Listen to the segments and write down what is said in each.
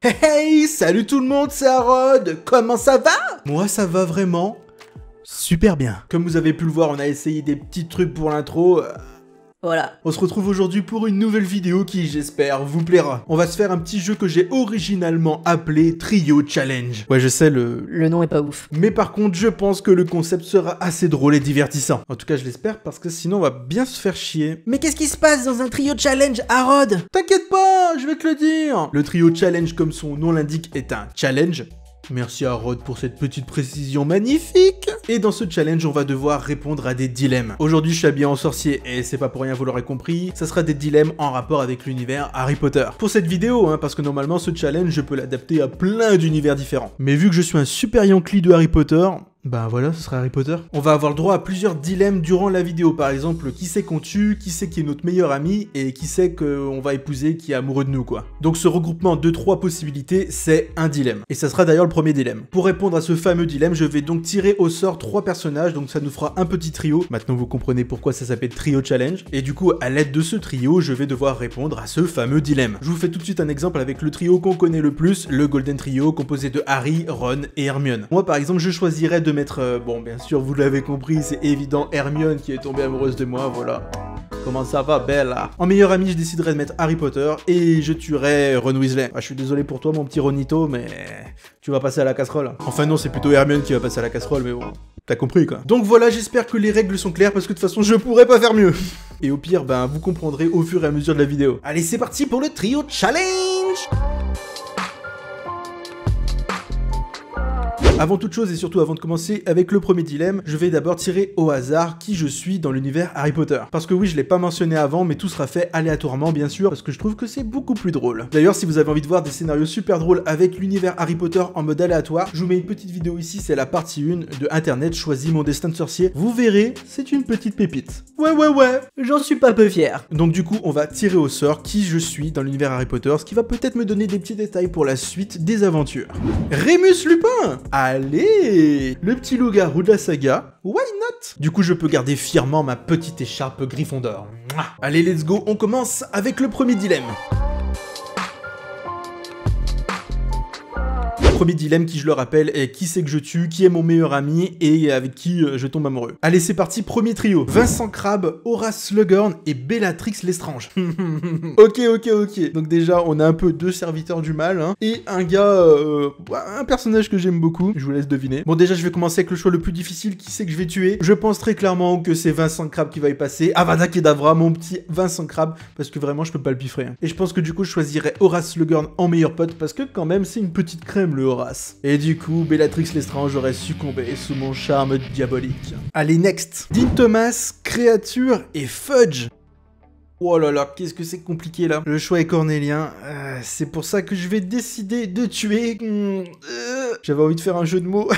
Hey hey, salut tout le monde, c'est Harold. Comment ça va? Moi ça va vraiment super bien. Comme vous avez pu le voir, on a essayé des petits trucs pour l'intro. Voilà. On se retrouve aujourd'hui pour une nouvelle vidéo qui, j'espère, vous plaira. On va se faire un petit jeu que j'ai originalement appelé Trio Challenge. Ouais, je sais, Le nom est pas ouf. Mais par contre, je pense que le concept sera assez drôle et divertissant. En tout cas, je l'espère, parce que sinon, on va bien se faire chier. Mais qu'est-ce qui se passe dans un Trio Challenge, Harold? T'inquiète pas, je vais te le dire. Le Trio Challenge, comme son nom l'indique, est un challenge. Merci à Rod pour cette petite précision magnifique. Et dans ce challenge, on va devoir répondre à des dilemmes. Aujourd'hui, je suis habillé en sorcier et c'est pas pour rien, vous l'aurez compris. Ça sera des dilemmes en rapport avec l'univers Harry Potter. Pour cette vidéo, parce que normalement, ce challenge, je peux l'adapter à plein d'univers différents. Mais vu que je suis un super Yankee de Harry Potter... bah voilà, ce sera Harry Potter. On va avoir le droit à plusieurs dilemmes durant la vidéo. Par exemple, qui c'est qu'on tue, qui c'est qui est notre meilleur ami, et qui c'est qu'on va épouser, qui est amoureux de nous, quoi. Donc ce regroupement de 3 possibilités, c'est un dilemme. Et ça sera d'ailleurs le premier dilemme. Pour répondre à ce fameux dilemme, je vais donc tirer au sort 3 personnages, donc ça nous fera un petit trio. Maintenant, vous comprenez pourquoi ça s'appelle Trio Challenge. Et du coup, à l'aide de ce trio, je vais devoir répondre à ce fameux dilemme. Je vous fais tout de suite un exemple avec le trio qu'on connaît le plus, le Golden Trio, composé de Harry, Ron et Hermione. Moi, par exemple, je choisirais de mettre, bon, bien sûr, vous l'avez compris, c'est évident, Hermione qui est tombée amoureuse de moi, voilà. Comment ça va, Bella? En meilleur ami, je déciderais de mettre Harry Potter et je tuerais Ron Weasley. Ah, je suis désolé pour toi, mon petit Ronito, mais tu vas passer à la casserole. Enfin non, c'est plutôt Hermione qui va passer à la casserole, mais bon, t'as compris, quoi. Donc voilà, j'espère que les règles sont claires, parce que de toute façon, je pourrais pas faire mieux. Et au pire, ben, vous comprendrez au fur et à mesure de la vidéo. Allez, c'est parti pour le Trio Challenge! Avant toute chose et surtout avant de commencer avec le premier dilemme, je vais d'abord tirer au hasard qui je suis dans l'univers Harry Potter. Parce que oui, je l'ai pas mentionné avant, mais tout sera fait aléatoirement bien sûr, parce que je trouve que c'est beaucoup plus drôle. D'ailleurs, si vous avez envie de voir des scénarios super drôles avec l'univers Harry Potter en mode aléatoire, je vous mets une petite vidéo ici, c'est la partie 1 de Internet Choisis mon destin de sorcier. Vous verrez, c'est une petite pépite. Ouais, J'en suis pas peu fier. Donc du coup, on va tirer au sort qui je suis dans l'univers Harry Potter, ce qui va peut-être me donner des petits détails pour la suite des aventures. Rémus Lupin! Allez! Le petit loup-garou de la saga, why not? Du coup, je peux garder fièrement ma petite écharpe Gryffondor. Mouah. Allez, let's go, on commence avec le premier dilemme. Premier dilemme qui, je le rappelle, est qui c'est que je tue, qui est mon meilleur ami et avec qui je tombe amoureux. Allez, c'est parti, premier trio. Vincent Crabbe, Horace Slughorn et Bellatrix Lestrange. Ok. Donc déjà, on a un peu 2 serviteurs du mal, et un gars, un personnage que j'aime beaucoup, je vous laisse deviner. Bon, déjà, je vais commencer avec le choix le plus difficile, qui c'est que je vais tuer. Je pense très clairement que c'est Vincent Crabbe qui va y passer. Avada Kedavra, mon petit Vincent Crabbe, parce que vraiment, je peux pas le piffrer. Et je pense que du coup, je choisirais Horace Slughorn en meilleur pote, parce que quand même, c'est une petite crème, le Horace. Et du coup, Bellatrix Lestrange aurait succombé sous mon charme diabolique. Allez, next. Dean Thomas, Créature et Fudge. Oh là là, qu'est-ce que c'est compliqué là. Le choix est cornélien. C'est pour ça que je vais décider de tuer... J'avais envie de faire un jeu de mots...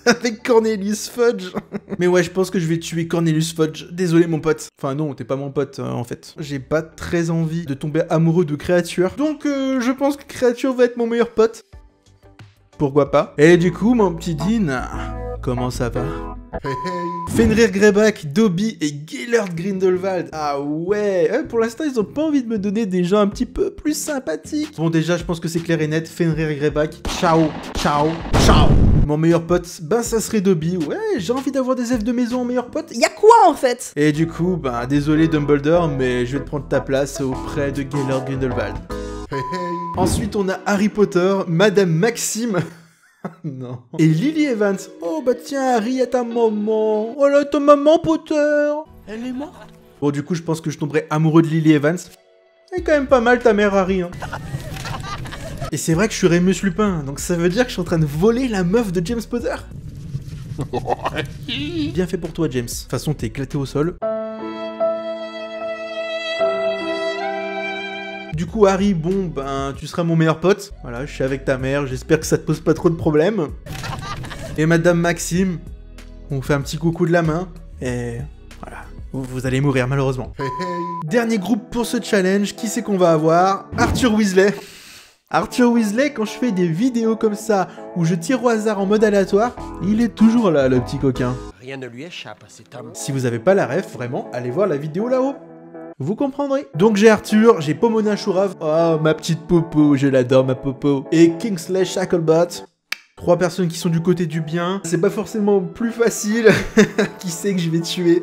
avec Cornelius Fudge. Mais ouais, je pense que je vais tuer Cornelius Fudge. Désolé mon pote. Enfin non, t'es pas mon pote en fait. J'ai pas très envie de tomber amoureux de Créature. Donc je pense que Créature va être mon meilleur pote. Pourquoi pas? Et du coup, mon petit Dean, comment ça va? Hey, hey. Fenrir Greyback, Dobby et Gellert Grindelwald. Ah ouais, pour l'instant, ils ont pas envie de me donner des gens un petit peu plus sympathiques. Bon, déjà, je pense que c'est clair et net. Fenrir Greyback, ciao. Mon meilleur pote, ben ça serait Dobby. Ouais, j'ai envie d'avoir des elfes de maison en meilleur pote. Y'a quoi en fait? Et du coup, ben désolé Dumbledore, mais je vais te prendre ta place auprès de Gellert Grindelwald. Hey, hey. Ensuite, on a Harry Potter, Madame Maxime. Non. Et Lily Evans. Oh bah tiens, Harry, à ta maman. Oh là, ta maman Potter. Elle est morte. Bon, du coup, je pense que je tomberai amoureux de Lily Evans. Elle est quand même pas mal ta mère, Harry. Et c'est vrai que je suis Rémus Lupin, donc ça veut dire que je suis en train de voler la meuf de James Potter. Bien fait pour toi, James. De toute façon, t'es éclaté au sol. Du coup, Harry, bon, ben, tu seras mon meilleur pote. Voilà, je suis avec ta mère, j'espère que ça te pose pas trop de problèmes. Et Madame Maxime, on vous fait un petit coucou de la main. Et voilà, vous allez mourir malheureusement. Hey, hey. Dernier groupe pour ce challenge, qui c'est qu'on va avoir? Arthur Weasley. Arthur Weasley, quand je fais des vidéos comme ça, où je tire au hasard en mode aléatoire, il est toujours là, le petit coquin. Rien ne lui échappe à cet homme. Si vous avez pas la ref, vraiment, allez voir la vidéo là-haut. vous comprendrez. Donc j'ai Arthur, j'ai Pomona Shurav, oh ma petite Popo, je l'adore ma Popo, et Kingsley Shacklebot. 3 personnes qui sont du côté du bien. C'est pas forcément plus facile. Qui sait que je vais tuer?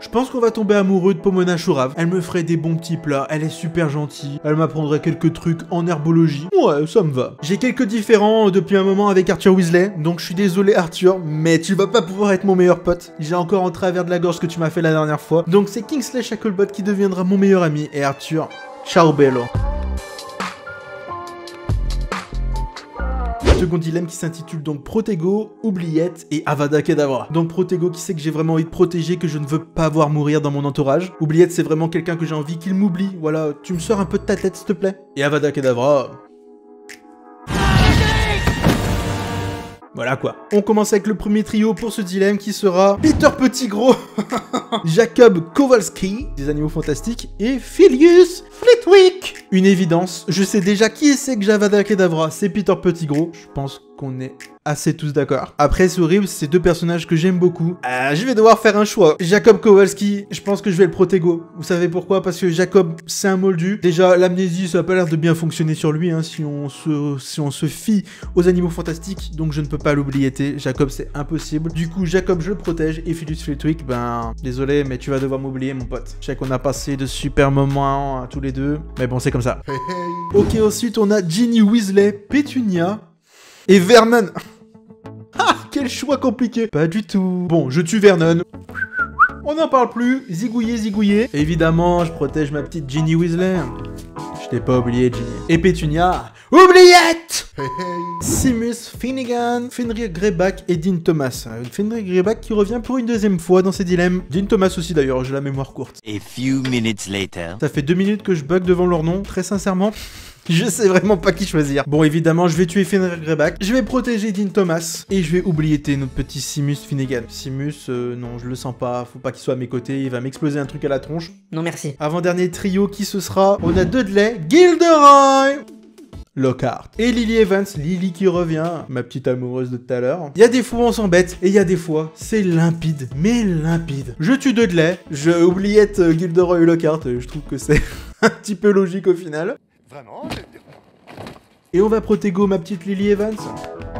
Je pense qu'on va tomber amoureux de Pomona Shurav. Elle me ferait des bons petits plats. Elle est super gentille. Elle m'apprendrait quelques trucs en herbologie. Ouais, ça me va. J'ai quelques différends depuis un moment avec Arthur Weasley. Donc je suis désolé Arthur, mais tu vas pas pouvoir être mon meilleur pote. J'ai encore en travers de la gorge ce que tu m'as fait la dernière fois. Donc c'est Kingsley Shacklebot qui deviendra mon meilleur ami. Et Arthur, ciao bello. Second dilemme qui s'intitule donc Protego, Oubliette et Avada Kedavra. Donc Protego qui sait que j'ai vraiment envie de protéger, que je ne veux pas voir mourir dans mon entourage. Oubliette c'est vraiment quelqu'un que j'ai envie qu'il m'oublie. Voilà, tu me sors un peu de ta tête s'il te plaît. Et Avada Kedavra... Voilà quoi. On commence avec le premier trio pour ce dilemme qui sera Peter Pettigrew, Jacob Kowalski, des Animaux Fantastiques, et Filius Flitwick. Une évidence, je sais déjà qui c'est que Avada Kedavra, c'est Peter Pettigrew. Je pense qu'on est assez tous d'accord. Après c'est horrible, c'est 2 personnages que j'aime beaucoup. Je vais devoir faire un choix. Jacob Kowalski, je pense que je vais le Protego. Vous savez pourquoi? Parce que Jacob, c'est un moldu. Déjà, l'amnésie, ça a pas l'air de bien fonctionner sur lui, hein, si on se fie aux Animaux Fantastiques. Donc je ne peux pas l'oublier. Jacob, c'est impossible. Du coup, Jacob, je le protège. Et Filius Flitwick, ben, désolé, mais tu vas devoir m'oublier, mon pote. Je sais qu'on a passé de super moments tous les deux. Mais bon, c'est comme ça. Hey, hey. Ok, ensuite, on a Ginny Weasley, Pétunia et Vernon. Ah, quel choix compliqué. Pas du tout. Bon, je tue Vernon. On n'en parle plus. Zigouillé, zigouillé. Évidemment, je protège ma petite Ginny Weasley. Je t'ai pas oublié, Ginny. Et Pétunia. Oubliette. Hey, hey. Seamus Finnegan, Fenrir Greyback et Dean Thomas. Fenrir Greyback qui revient pour une 2e fois dans ces dilemmes. Dean Thomas aussi d'ailleurs, j'ai la mémoire courte. A few minutes later. Ça fait 2 minutes que je bug devant leur nom, très sincèrement. Je sais vraiment pas qui choisir. Bon, évidemment, je vais tuer Fenrir Greyback. Je vais protéger Dean Thomas. Et je vais oublier notre petit Seamus Finnegan. Seamus, non, je le sens pas. Faut pas qu'il soit à mes côtés. Il va m'exploser un truc à la tronche. Non merci. Avant-dernier trio, qui ce sera? On a Dudley, Gilderoy, Lockhart et Lily Evans. Lily qui revient, ma petite amoureuse de tout à l'heure. Il y a des fois on s'embête et il y a des fois c'est limpide, mais limpide. Je tue Dudley, je oubliette Gilderoy et Lockhart. Je trouve que c'est un petit peu logique au final. Vraiment? Et on va Protego ma petite Lily Evans.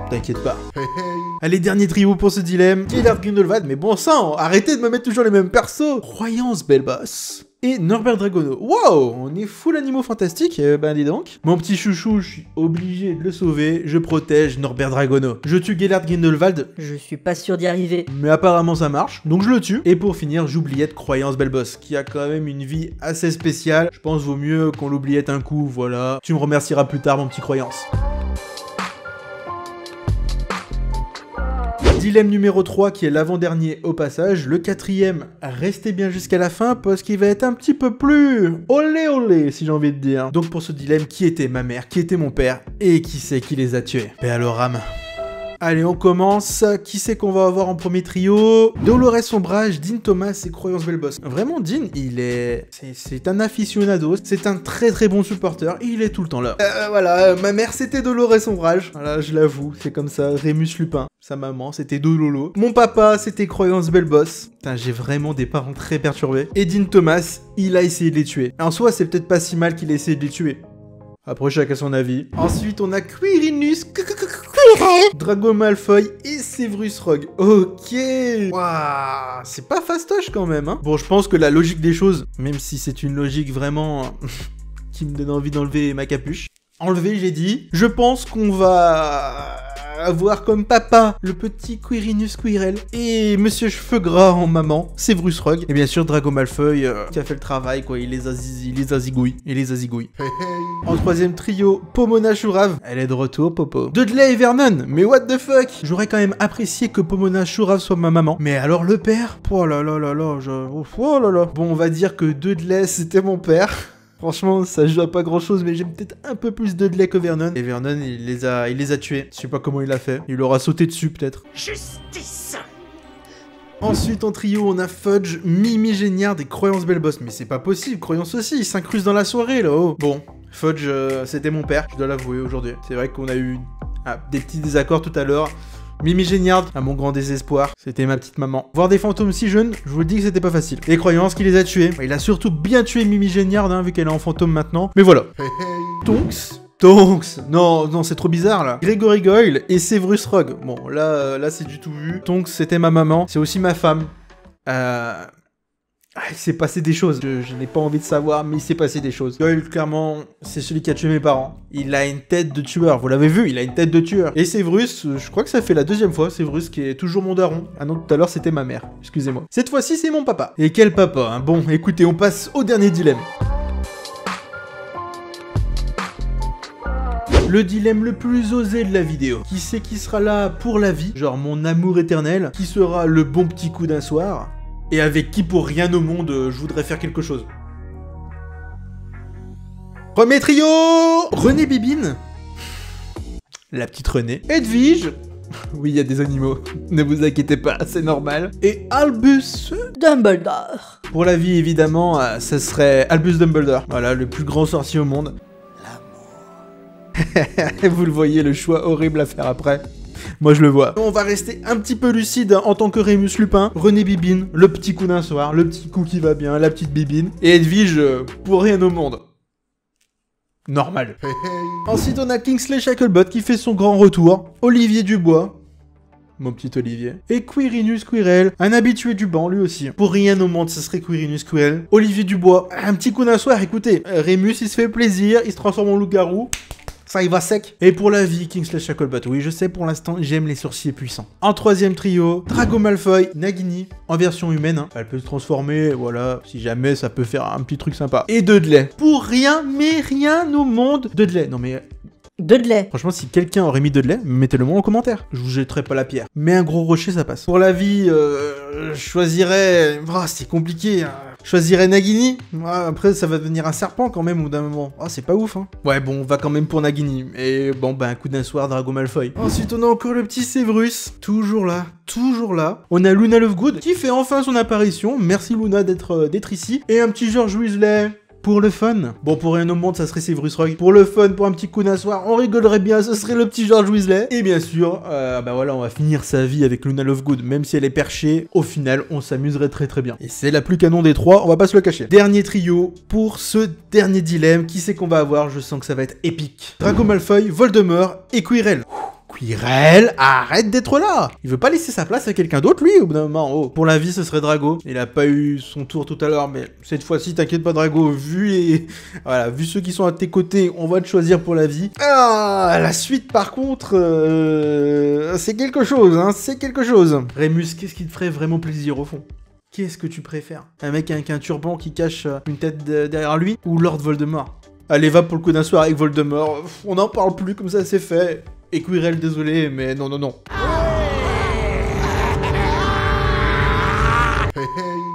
T'inquiète pas. Hey, hey. Allez, dernier trio pour ce dilemme. Gellert Grindelwald, mais bon sang, arrêtez de me mettre toujours les mêmes persos. Croyance Belbos. Et Norbert Dragono. Wow, on est full Animaux Fantastiques, ben dis donc. Mon petit chouchou, je suis obligé de le sauver. Je protège Norbert Dragono. Je tue Gellert Grindelwald. Je suis pas sûr d'y arriver. Mais apparemment ça marche, donc je le tue. Et pour finir, j'oubliette Croyance Belbos, qui a quand même une vie assez spéciale. Je pense vaut mieux qu'on l'oubliette un coup, voilà. Tu me remercieras plus tard, mon petit Croyance. Dilemme numéro 3 qui est l'avant-dernier au passage. Le 4e, restez bien jusqu'à la fin parce qu'il va être un petit peu plus olé olé si j'ai envie de dire. Donc pour ce dilemme, qui était ma mère, qui était mon père et qui c'est qui les a tués? Paix à leur âme. Allez, on commence. Qui c'est qu'on va avoir en premier trio? Dolores Ombrage, Dean Thomas et Croyance Belbos. Vraiment, Dean, il est... C'est un aficionado. C'est un très très bon supporter. Et il est tout le temps là. Voilà, ma mère, c'était Dolores Ombrage. Voilà, je l'avoue, c'est comme ça. Rémus Lupin. Sa maman, c'était Dololo. Mon papa, c'était Croyance Belbos. Putain, j'ai vraiment des parents très perturbés. Et Dean Thomas, il a essayé de les tuer. En soi, c'est peut-être pas si mal qu'il ait essayé de les tuer. Après, chacun son avis. Ensuite, on a Quirinus, Drago Malfoy et Severus Rogue. Ok. Waouh, c'est pas fastoche quand même, hein. Bon, je pense que la logique des choses, même si c'est une logique vraiment qui me donne envie d'enlever ma capuche. Enlever, j'ai dit. Je pense qu'on va avoir comme papa le petit Quirinus Quirrell et Monsieur Cheveux Gras en maman, Severus Rogue. Et bien sûr Drago Malfoy qui a fait le travail quoi, il les a zigouille. Hey, hey. En 3e trio, Pomona Shurav. Elle est de retour, Popo. Dudley et Vernon, mais what the fuck. J'aurais quand même apprécié que Pomona Shurav soit ma maman. Mais alors le père? Oh là là là là, oh là là. Bon, on va dire que Dudley c'était mon père. Franchement, ça joue à pas grand chose, mais j'aime peut-être un peu plus Dudley que Vernon. Et Vernon, il les a tués. Je sais pas comment il a fait. Il leur a sauté dessus, peut-être. Justice! Ensuite, en trio, on a Fudge, Mimi Géniard et Croyance Belbos. Mais c'est pas possible, Croyance aussi, il s'incruste dans la soirée, là, oh. Bon, Fudge, c'était mon père, je dois l'avouer aujourd'hui. C'est vrai qu'on a eu des petits désaccords tout à l'heure. Mimi Géniard, à mon grand désespoir, c'était ma petite maman. Voir des fantômes si jeunes, je vous le dis que c'était pas facile. Les croyances qui les a tués. Il a surtout bien tué Mimi Géniard, hein, vu qu'elle est en fantôme maintenant. Mais voilà. Tonks, non, c'est trop bizarre là. Gregory Goyle et Severus Rogue. Bon, là c'est du tout vu. Tonks, c'était ma maman, c'est aussi ma femme. Il s'est passé des choses. Je n'ai pas envie de savoir, mais il s'est passé des choses. Goyle, clairement, c'est celui qui a tué mes parents. Il a une tête de tueur, vous l'avez vu, il a une tête de tueur. Et Severus, je crois que ça fait la deuxième fois, Severus qui est toujours mon daron. Ah non, tout à l'heure c'était ma mère, excusez-moi. Cette fois-ci, c'est mon papa. Et quel papa, hein. Bon, écoutez, on passe au dernier dilemme. Le dilemme le plus osé de la vidéo. Qui c'est qui sera là pour la vie? Genre mon amour éternel. Qui sera le bon petit coup d'un soir? Et avec qui pour rien au monde je voudrais faire quelque chose. Premier trio! René Bibine. La petite Renée. Edwige. Oui, il y a des animaux. Ne vous inquiétez pas, c'est normal. Et Albus Dumbledore. Pour la vie, évidemment, ça serait Albus Dumbledore. Voilà, le plus grand sorcier au monde. Vous le voyez, le choix horrible à faire après. Moi je le vois. On va rester un petit peu lucide en tant que Rémus Lupin. René Bibine, le petit coup d'un soir, le petit coup qui va bien, la petite Bibine. Et Edwige, pour rien au monde. Normal. Ensuite on a Kingsley Shacklebot qui fait son grand retour. Olivier Dubois. Mon petit Olivier. Et Quirinus Quirrell, un habitué du banc lui aussi. Pour rien au monde, ce serait Quirinus Quirrell. Olivier Dubois, un petit coup d'un soir, écoutez. Rémus il se fait plaisir, il se transforme en loup-garou. Ça, il va sec. Et pour la vie, Kingsley Shacklebot. Oui, je sais, pour l'instant, j'aime les sorciers puissants. En troisième trio, Drago Malfoy, Nagini, en version humaine. Hein. Elle peut se transformer, voilà, si jamais ça peut faire un petit truc sympa. Et Dudley. Pour rien, mais rien au monde. Dudley, non mais... Dudley. Franchement, si quelqu'un aurait mis Dudley, mettez-le moi en commentaire. Je vous jetterai pas la pierre. Mais un gros rocher, ça passe. Pour la vie, je choisirais... Oh, c'est compliqué, hein. Je choisirais Nagini. Après, ça va devenir un serpent quand même au bout d'un moment. Oh, c'est pas ouf, hein. Ouais, bon, on va quand même pour Nagini. Et bon, bah, un coup d'un soir, Drago Malfoy. Ensuite, on a encore le petit Severus. Toujours là, toujours là. On a Luna Lovegood qui fait enfin son apparition. Merci Luna d'être ici. Et un petit George Weasley. Pour le fun. Bon, pour rien au monde, ça serait Severus Rogue. Pour le fun, pour un petit coup d'un soir, on rigolerait bien, ce serait le petit George Weasley. Et bien sûr, bah voilà, on va finir sa vie avec Luna Lovegood. Même si elle est perchée, au final, on s'amuserait très très bien. Et c'est la plus canon des trois, on va pas se le cacher. Dernier trio, pour ce dernier dilemme, qui c'est qu'on va avoir? Je sens que ça va être épique. Drago Malfoy, Voldemort et Quirrell. Quirrell, arrête d'être là! Il veut pas laisser sa place à quelqu'un d'autre, lui, au bout d'un moment. Oh. Pour la vie, ce serait Drago. Il a pas eu son tour tout à l'heure, mais cette fois-ci, t'inquiète pas, Drago, vu ceux qui sont à tes côtés, on va te choisir pour la vie. Ah, la suite, par contre, c'est quelque chose, hein, c'est quelque chose. Rémus, qu'est-ce qui te ferait vraiment plaisir, au fond? Qu'est-ce que tu préfères? Un mec avec un turban qui cache une tête derrière lui, ou Lord Voldemort? Allez, va pour le coup d'un soir avec Voldemort. On n'en parle plus, comme ça, c'est fait. Et Quirrell, désolé, mais non.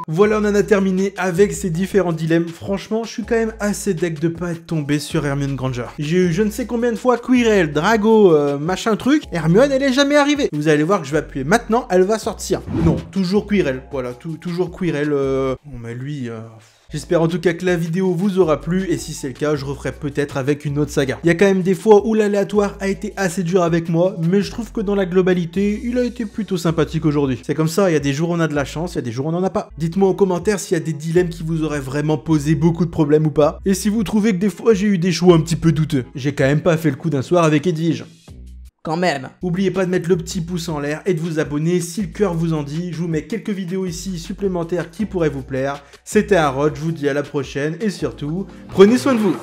Voilà, on en a terminé avec ces différents dilemmes. Franchement, je suis quand même assez deg de pas être tombé sur Hermione Granger. J'ai eu je ne sais combien de fois Quirrell, Drago, machin truc. Hermione, elle est jamais arrivée. Vous allez voir que je vais appuyer maintenant, elle va sortir. Non, toujours Quirrell. Voilà, toujours Quirrell. Bon, mais lui... J'espère en tout cas que la vidéo vous aura plu, et si c'est le cas, je referai peut-être avec une autre saga. Il y a quand même des fois où l'aléatoire a été assez dur avec moi, mais je trouve que dans la globalité, il a été plutôt sympathique aujourd'hui. C'est comme ça, il y a des jours où on a de la chance, il y a des jours où on n'en a pas. Dites-moi en commentaire s'il y a des dilemmes qui vous auraient vraiment posé beaucoup de problèmes ou pas, et si vous trouvez que des fois j'ai eu des choix un petit peu douteux. J'ai quand même pas fait le coup d'un soir avec Edwige. Quand même. N'oubliez pas de mettre le petit pouce en l'air et de vous abonner si le cœur vous en dit. Je vous mets quelques vidéos ici supplémentaires qui pourraient vous plaire. C'était Harold, je vous dis à la prochaine et surtout, prenez soin de vous.